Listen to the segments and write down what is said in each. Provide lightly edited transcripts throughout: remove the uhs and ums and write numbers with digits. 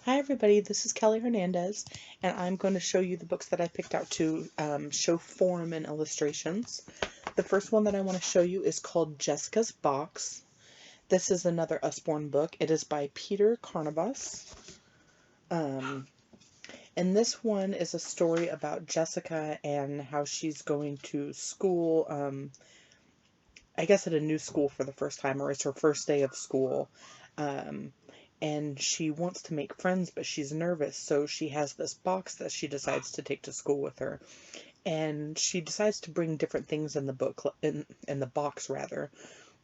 Hi everybody, this is Kelly Hernandez, and I'm going to show you the books that I picked out to show form and illustrations. The first one that I want to show you is called Jessica's Box. This is another Usborne book. It is by Peter Carnabas. And this one is a story about Jessica and how she's going to school, I guess at a new school for the first time, or it's her first day of school. Um, and she wants to make friends, but she's nervous, so she has this box that she decides to take to school with her. And she decides to bring different things in the book, in the box rather.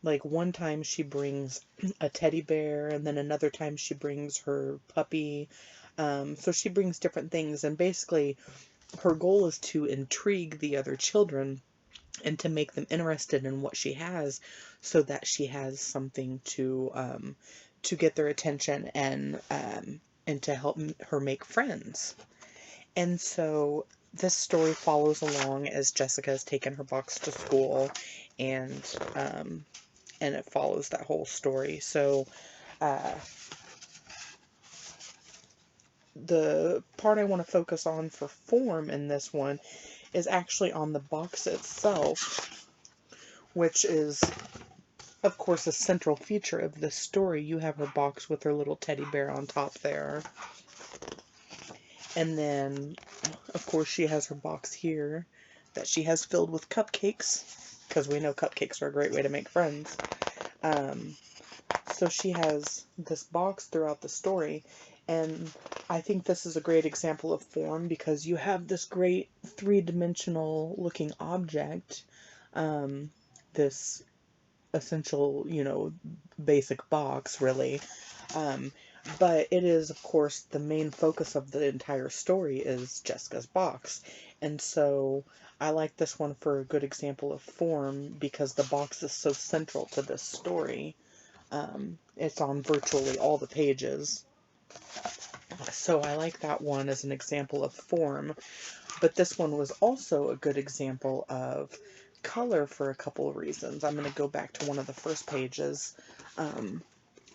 Like one time she brings a teddy bear, and then another time she brings her puppy. So she brings different things, and basically her goal is to intrigue the other children and to make them interested in what she has, so that she has something to get their attention and to help her make friends. And so this story follows along as Jessica has taken her box to school, and it follows that whole story. So uh, the part I want to focus on for form in this one is actually on the box itself, which is, of course, a central feature of this story. You have her box with her little teddy bear on top there. And then, of course, she has her box here that she has filled with cupcakes, because we know cupcakes are a great way to make friends. So she has this box throughout the story, and I think this is a great example of form because you have this great three-dimensional looking object, this essential, basic box, really. Um, but it is, of course, the main focus of the entire story is Jessica's box. And so I like this one for a good example of form because the box is so central to this story. It's on virtually all the pages. So I like that one as an example of form. But this one was also a good example of color for a couple of reasons. I'm going to go back to one of the first pages.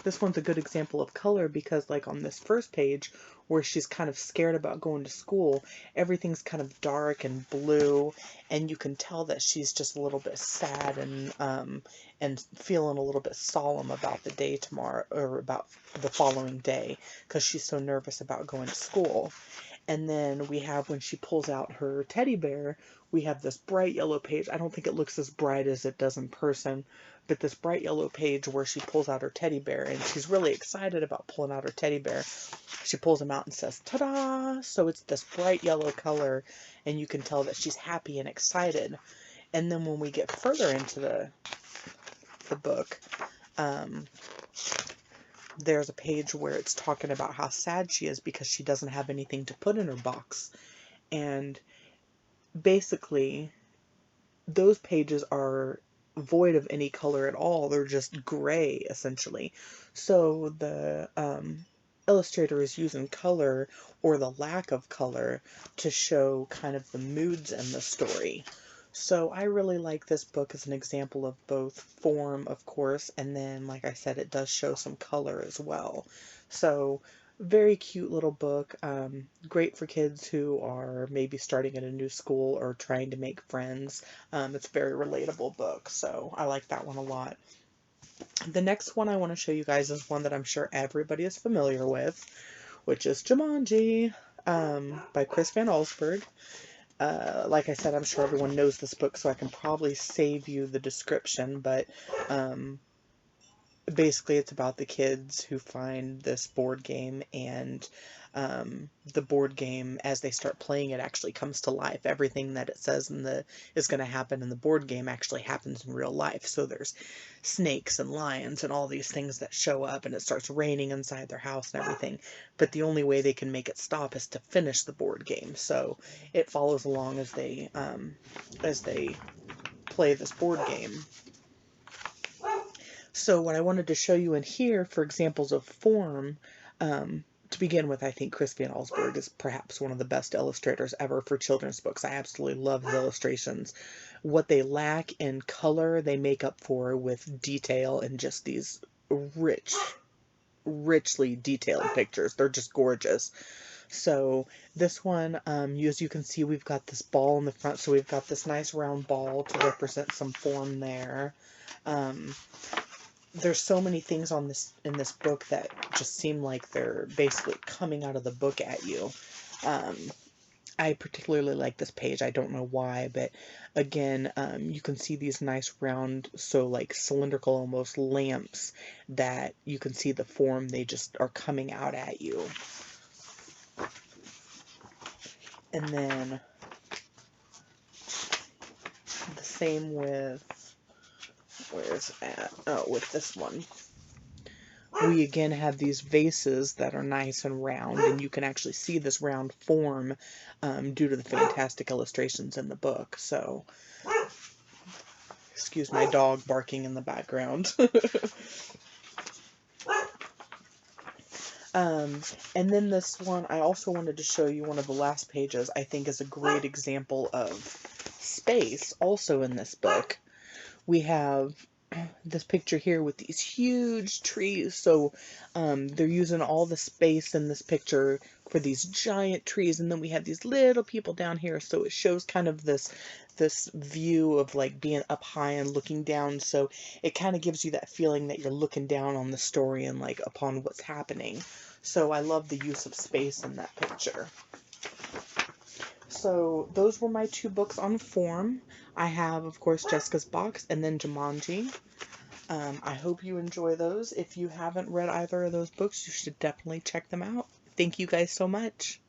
This one's a good example of color because, like, on this first page where she's kind of scared about going to school, everything's kind of dark and blue, and you can tell that she's just a little bit sad and feeling a little bit solemn about the day tomorrow, or about the following day, because she's so nervous about going to school. And then we have, when she pulls out her teddy bear, we have this bright yellow page. I don't think it looks as bright as it does in person, but this bright yellow page where she pulls out her teddy bear, and she's really excited about pulling out her teddy bear. She pulls him out and says, "Ta-da!" So it's this bright yellow color, and you can tell that she's happy and excited. And then when we get further into the book, um, there's a page where it's talking about how sad she is because she doesn't have anything to put in her box. And basically, those pages are void of any color at all. They're just gray, essentially. So the illustrator is using color, or the lack of color, to show kind of the moods in the story. So I really like this book as an example of both form, of course, and then, like I said, it does show some color as well. So very cute little book. Great for kids who are maybe starting at a new school or trying to make friends. It's a very relatable book, so I like that one a lot. The next one I want to show you guys is one that I'm sure everybody is familiar with, which is Jumanji, by Chris Van Allsburg. Like I said, I'm sure everyone knows this book, so I can probably save you the description, but basically it's about the kids who find this board game, and the board game, as they start playing it, actually comes to life. Everything that it says is going to happen in the board game actually happens in real life. So there's snakes and lions and all these things that show up, and it starts raining inside their house and everything. But the only way they can make it stop is to finish the board game. So it follows along as they play this board game. So what I wanted to show you in here for examples of form, to begin with, I think Chris Van Allsburg is perhaps one of the best illustrators ever for children's books. I absolutely love his illustrations. What they lack in color, they make up for with detail and just these rich richly detailed pictures. They're just gorgeous. So this one, as you can see, we've got this ball in the front, so we've got this nice round ball to represent some form there. There's so many things on this in this book that just seem like they're basically coming out of the book at you. I particularly like this page. I don't know why, but again, you can see these nice round, so like cylindrical almost lamps that you can see the form. They just are coming out at you. And then the same with, where's it at? Oh, with this one. We again have these vases that are nice and round, and you can actually see this round form due to the fantastic illustrations in the book. So, excuse my dog barking in the background. And then this one, I also wanted to show you one of the last pages, I think is a great example of space, also in this book. We have this picture here with these huge trees. So they're using all the space in this picture for these giant trees, and then we have these little people down here. So it shows kind of this view of like being up high and looking down. So it kind of gives you that feeling that you're looking down on the story and like upon what's happening. So I love the use of space in that picture. So those were my 2 books on form. I have, of course, Jessica's Box and then Jumanji. I hope you enjoy those. If you haven't read either of those books, you should definitely check them out. Thank you guys so much.